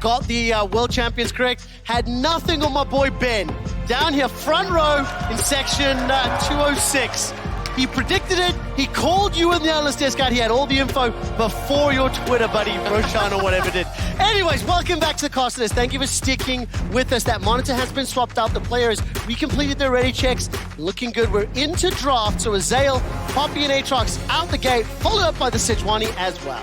got the world champions correct. Had nothing on my boy Ben. Down here, front row in section 206. He predicted it. He called you in the analyst desk out. He had all the info before your Twitter buddy, Roshan or whatever did. Anyways, welcome back to the Costas. Thank you for sticking with us. That monitor has been swapped out. The players recompleted their ready checks. Looking good. We're into draft. So Azael, Poppy, and Aatrox out the gate, followed up by the Sejuani as well.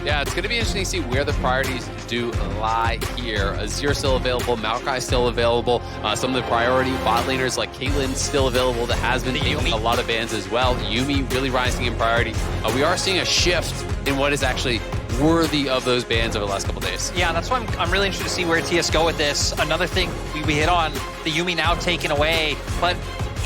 Yeah, it's going to be interesting to see where the priorities do lie here. Azir still available, Maokai still available. Some of the priority bot laners like Caitlyn still available that has been taking a lot of bans as well. Yumi really rising in priority. We are seeing a shift in what is actually worthy of those bans over the last couple days. Yeah, that's why I'm really interested to see where TS go with this. Another thing we hit on, the Yumi now taken away, but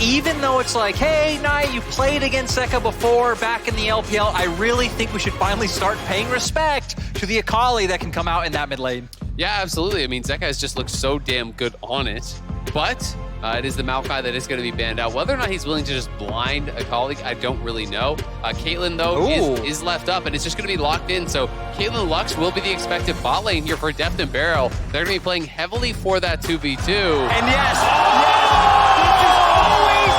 even though it's like, hey, Knight, you played against Zeka before back in the LPL, I really think we should finally start paying respect to the Akali that can come out in that mid lane. Yeah, absolutely. I mean, Zeka has just looked so damn good on it, but it is the Maokai that is going to be banned out. Whether or not he's willing to just blind Akali, I don't really know. Caitlyn, though, is left up, and it's just going to be locked in. So Caitlyn Lux will be the expected bot lane here for Deft and Barrel. They're going to be playing heavily for that 2v2. And yes,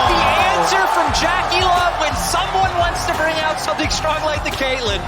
the answer from Jackeylove when someone wants to bring out something strong like the Caitlyn.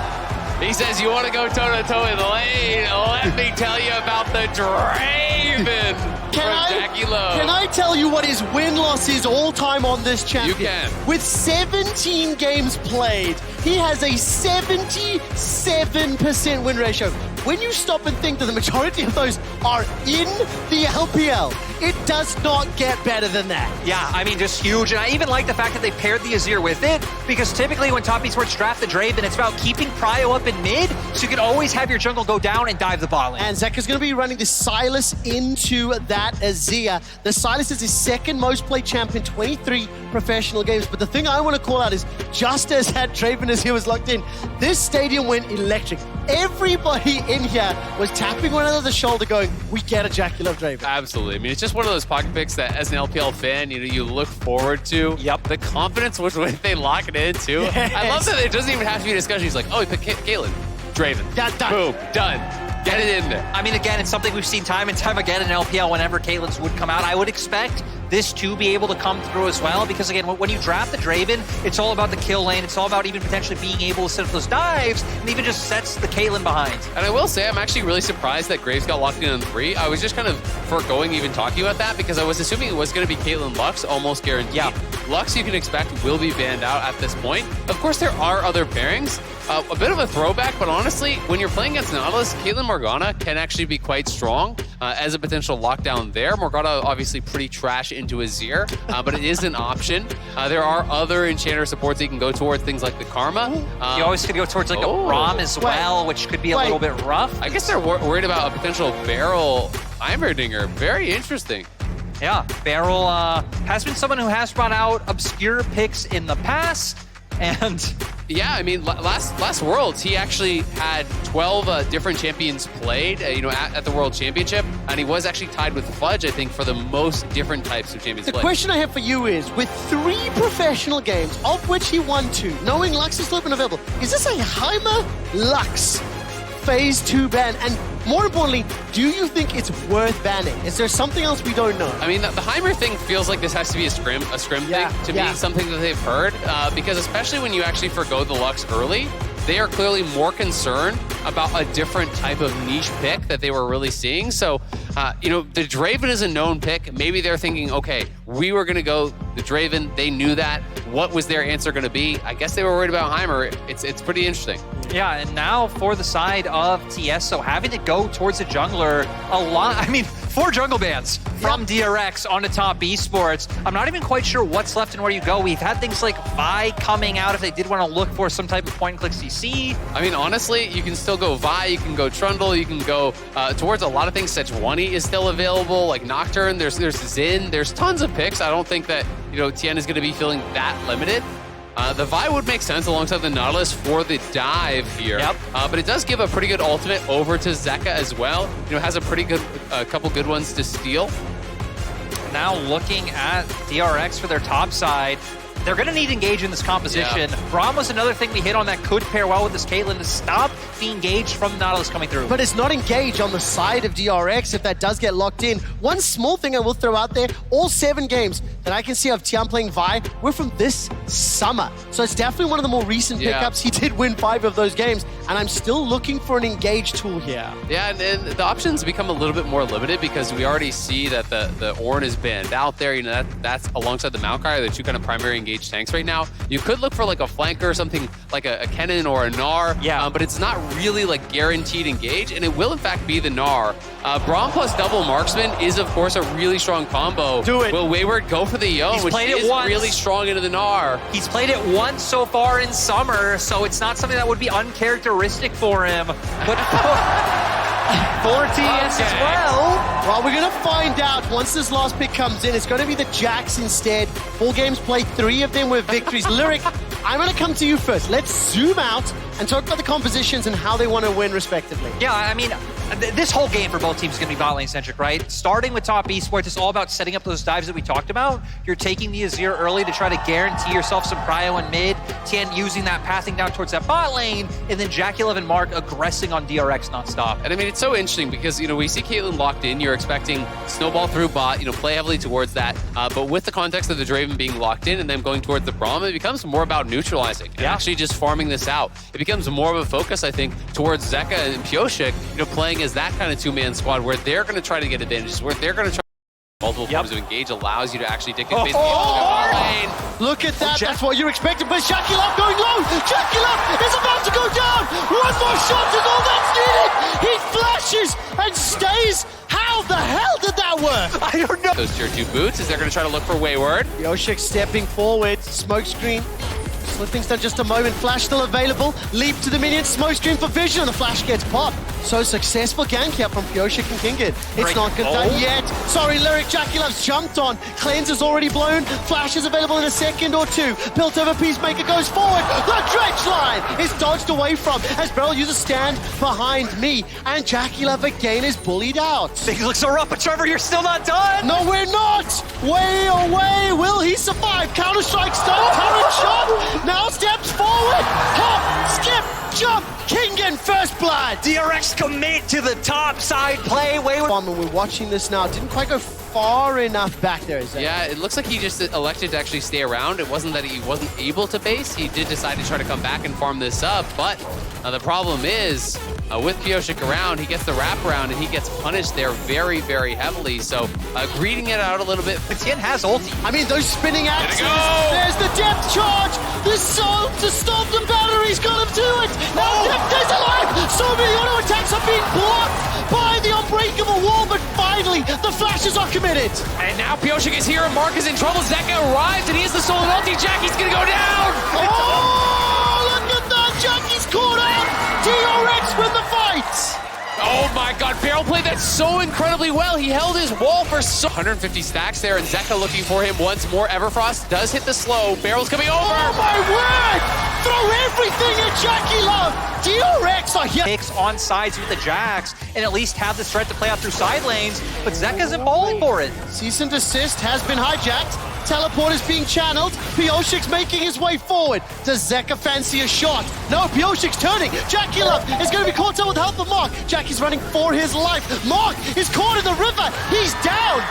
He says, you want to go toe-to-toe in the lane? Let me tell you about the Draven from Jackeylove. Can I tell you what his win-loss is all-time on this champion? You can. With 17 games played, he has a 77% win ratio. When you stop and think that the majority of those are in the LPL, it does not get better than that. Yeah, I mean, just huge. And I even like the fact that they paired the Azir with it, because typically when top esports draft the Draven, it's about keeping prio up in mid, so you can always have your jungle go down and dive the bot lane. And Zeka's going to be running the Sylas into that Azir. The Sylas is his second most played champion, 23 professional games. But the thing I want to call out is, just as that Draven Azir was locked in, this stadium went electric. Everybody in here was tapping one another on the shoulder going, we get a Jackeylove Draven. Absolutely. I mean, it's just one of those pocket picks that as an LPL fan, you look forward to. Yep. The confidence with which they lock it in, too. Yes. I love that it doesn't even have to be a discussion. He's like, oh, he picked Caitlyn. Draven. Yeah, done. Boom. Done. Get it in there. I mean, again, it's something we've seen time and time again in LPL whenever Caitlyn's would come out. I would expect this to be able to come through as well, because again, when you draft the Draven, it's all about the kill lane. It's all about even potentially being able to set up those dives, and even just sets the Caitlyn behind. And I will say, I'm actually really surprised that Graves got locked in on 3. I was just kind of foregoing even talking about that, because I was assuming it was going to be Caitlyn Lux, almost guaranteed. Yeah. Lux, you can expect, will be banned out at this point. Of course, there are other pairings. A bit of a throwback, but honestly, when you're playing against Nautilus, Caitlyn Morgana can actually be quite strong as a potential lockdown there. Morgana obviously pretty trash into Azir, but it is an option. There are other enchanter supports that you can go towards, things like the Karma. You always could go towards like a Braum as well, which could be a little bit rough. I guess they're worried about a potential Barrel Heimerdinger. Very interesting. Yeah, Barrel has been someone who has brought out obscure picks in the past, and yeah, I mean, last Worlds, he actually had 12 different champions played, at the World Championship, and he was actually tied with Fudge, I think, for the most different types of champions played. The question I have for you is, with 3 professional games, of which he won 2, knowing Lux is still available, is this a Heimer Lux Phase 2 ban? And more importantly, do you think it's worth banning? Is there something else we don't know? I mean, the Heimer thing feels like this has to be a scrim thing to me, something that they've heard, because especially when you actually forgo the Lux early, they are clearly more concerned about a different type of niche pick that they were really seeing. So, the Draven is a known pick. Maybe they're thinking, okay, we were going to go the Draven. They knew that. What was their answer going to be? I guess they were worried about Heimer. It's pretty interesting. Yeah, and now for the side of TS, so having to go towards a jungler a lot. I mean, 4 jungle bans from DRX onto top esports. I'm not even quite sure what's left and where you go. We've had things like Vi coming out if they did want to look for some type of point-and-click CC. I mean, honestly, you can still go Vi, you can go Trundle, you can go towards a lot of things. Sejuani is still available, like Nocturne, there's Xin, there's tons of picks. I don't think that, Tien is going to be feeling that limited. The Vi would make sense alongside the Nautilus for the dive here. Yep. But it does give a pretty good ultimate over to Zeka as well. Has a pretty good, couple good ones to steal. Now looking at DRX for their top side, they're going to need engage in this composition. Yeah. Braum was another thing we hit on that could pair well with this Caitlyn to stop the engage from Nautilus coming through. But it's not engage on the side of DRX if that does get locked in. One small thing I will throw out there, all 7 games that I can see of Tian playing Vi were from this summer. So it's definitely one of the more recent pickups. He did win 5 of those games, and I'm still looking for an engage tool here. Yeah, and the options become a little bit more limited because we already see that the Ornn is banned out there. You know, that's alongside the Maokai, the 2 kind of primary engage tanks right now. You could look for like a flanker or something like a Kennen or a Gnar, but it's not really like guaranteed engage, and it will in fact be the Gnar. Braum plus double marksman is of course a really strong combo. Do it. Will Wayward go for the Yone, which is really strong into the Gnar? He's played it once so far in summer, so it's not something that would be uncharacteristic for him. But for TES as well. Well, we're going to find out once this last pick comes in. It's going to be the Jacks instead. 4 games played, 3 of them with victories. Lyric, I'm going to come to you first. Let's zoom out and talk about the compositions and how they want to win respectively. Yeah, I mean, this whole game for both teams is going to be bot lane centric, right? Starting with top esports, it's all about setting up those dives that we talked about. You're taking the Azir early to try to guarantee yourself some prio in mid. Tian using that, pathing down towards that bot lane, and then Jackeylove and Mark aggressing on DRX nonstop. And I mean, it's so interesting because, you know, we see Caitlyn locked in. You're expecting snowball through bot, you know, play heavily towards that. But with the context of the Draven being locked in and then going towards the Braum, it becomes more about neutralizing and actually just farming this out. It becomes more of a focus, I think, towards Zeka and Pyosik, you know, playing as that kind of 2-man squad where they're going to try to get advantages, where they're going to try multiple forms of engage, allows you to actually dictate lane. Look at that, that's what you expected, but Jackeylove going low! Jackeylove is about to go down! One more shot is all that's needed! He flashes and stays! How the hell did that work? I don't know. Those tier 2 boots as they're going to try to look for Wayward. Pyosik stepping forward, smoke screen. Slipping's done just a moment, flash still available, leap to the minion, smoke screen for vision, and the flash gets popped. So successful gank here from Pyosik and Kingin. It's not done yet. Sorry, Lyric, Jackeylove's jumped on. Cleanse is already blown, flash is available in a second or 2. Built over Peacemaker goes forward, the dredge line is dodged away from as Beryl uses stand behind me, and Jackeylove again is bullied out. Things look so rough, but Trevor, you're still not done! No, we're not! Way away, will he survive? Counter-strike stun, turret shot! Now steps forward, hop, skip, jump, Kingin first blood. DRX commit to the top side play. Wayward. We're watching this now. Didn't quite go far enough back there, is it? Yeah, it looks like he just elected to actually stay around. It wasn't that he wasn't able to base. He did decide to try to come back and farm this up, but the problem is, with Pyosik around, he gets the wraparound and he gets punished there very, very heavily. So, greeting it out a little bit. Tian has ulti. I mean, those spinning axes. There's the depth charge. The soul to stop the battery's got him to it. Now depth is alive. So many auto attacks are being blocked by the unbreakable wall, but finally, the flashes are committed. And now Pyosik is here and Mark is in trouble. Zeka arrives and he has the soul ulti. Jackie's gonna go down. Oh, look at that. Jackie's caught out. DRX win the fight. Oh my god, Beryl played that so incredibly well. He held his wall for 150 stacks there, and Zeka looking for him once more. Everfrost does hit the slow. Beryl's coming over. Oh my word! Throw everything at Jackeylove. DRX are here. Picks on sides with the Jacks, and at least have the threat to play out through side lanes, but Zeka isn't falling for it. Cease and desist has been hijacked. Teleport is being channeled. Pyosik's making his way forward. Does Zeka fancy a shot? No, Pyosik's turning. Jackeylove is going to be caught up with help of Mark. Jackie's running for his life. Mark is caught in the river. He's down.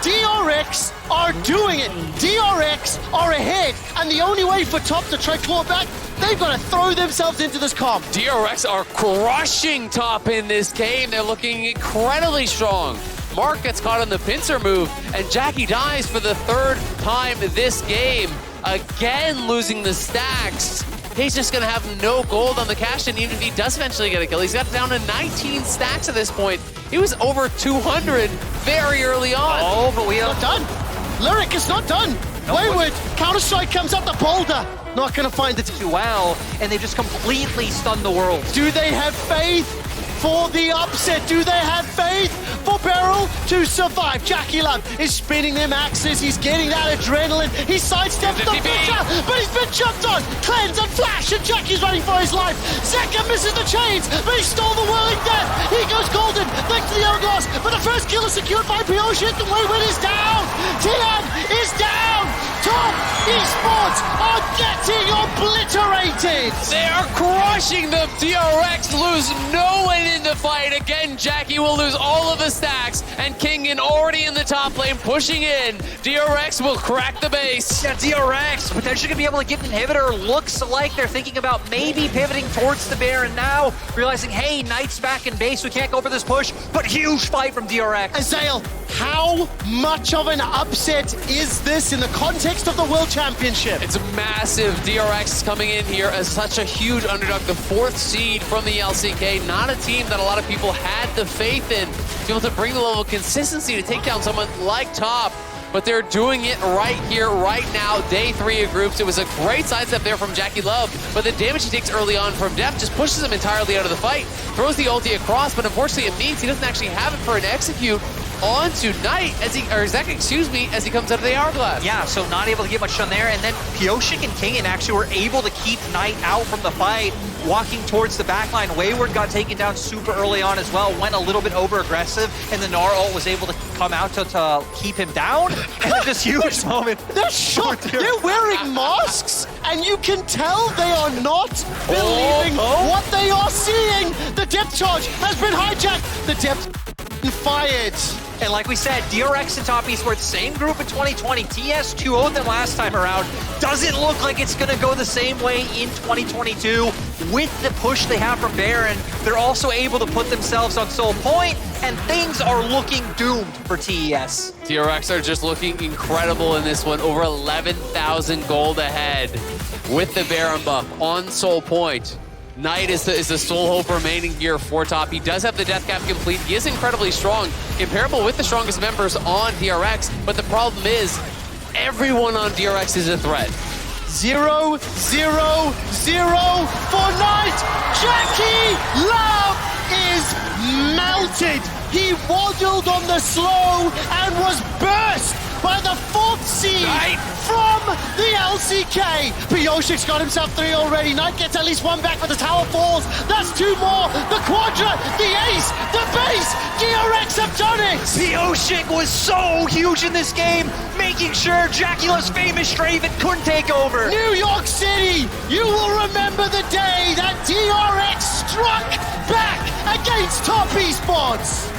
DRX are doing it. DRX are ahead. And the only way for top to try claw back, they've got to throw themselves into this comp. DRX are crushing top in this game. They're looking incredibly strong. Mark gets caught on the pincer move, and Jackie dies for the 3rd time this game. Again, losing the stacks. He's just gonna have no gold on the cash, and even if he does eventually get a kill, he's got down to 19 stacks at this point. He was over 200 very early on. Oh, but we are not done. Lyric is not done. Wayward, Counter-Strike comes up the boulder. Not gonna find it too well, and they just completely stunned the world. Do they have faith for the upset? Do they have faith for Beryl to survive? Jackeylove is spinning them axes. He's getting that adrenaline. He sidesteps the pressure, but he's been jumped on. Cleanse and flash, and Jackie's running for his life. Zeka misses the chains, but he stole the whirling death. He goes golden, thanks to the hourglass, but the first kill is secured by Pyosik, and Wayward is down. Tian is down. Top Esports are getting obliterated! They are crushing them. DRX lose no one in the fight. Again, Jackie will lose all of the stacks. And Kingen already in the top lane, pushing in. DRX will crack the base. Yeah, DRX potentially gonna be able to get an inhibitor. Looks like they're thinking about maybe pivoting towards the Baron now, realizing, hey, Knight's back in base, we can't go for this push, but huge fight from DRX. Azael, how much of an upset is this in the context of the World Championship? It's massive. DRX is coming in here as such a huge underdog, the 4th seed from the LCK. Not a team that a lot of people had the faith in to be able to bring the level of consistency to take down someone like Top. But they're doing it right here, right now, day 3 of groups. It was a great sidestep there from Jackeylove, but the damage he takes early on from Def just pushes him entirely out of the fight. Throws the ulti across, but unfortunately it means he doesn't actually have it for an execute onto Knight as he, or Zek, excuse me, as he comes out of the hourglass. Yeah, so not able to get much done there, and then Pioshik and Kingen actually were able to keep Knight out from the fight, walking towards the backline. Wayward got taken down super early on as well, went a little bit over aggressive, and the Gnar ult was able to come out to keep him down. And then this huge moment. They're shocked. They're wearing masks, and you can tell they are not believing what they are seeing. The depth charge has been hijacked. The depth fired. And like we said, DRX and Top Esports, same group in 2020. TES 2-0'd them last time around. Doesn't look like it's going to go the same way in 2022. With the push they have from Baron, they're also able to put themselves on Soul Point, and things are looking doomed for TES. DRX are just looking incredible in this one. Over 11,000 gold ahead with the Baron buff on Soul Point. Knight is the sole hope remaining here for Top. He does have the death cap complete. He is incredibly strong, comparable with the strongest members on DRX, but the problem is everyone on DRX is a threat. 0-0-0 for Knight. Jackeylove is melted. He waddled on the slow and was burst by the 4th seed from the LCK. Pioshik's got himself 3 already. Knight gets at least 1 back, but the tower falls. That's 2 more. The Quadra, the Ace, the base. DRX have done it. Pioshik was so huge in this game, making sure Jackeylove's famous Draven couldn't take over. New York City, you will remember the day that DRX struck back against Top Esports.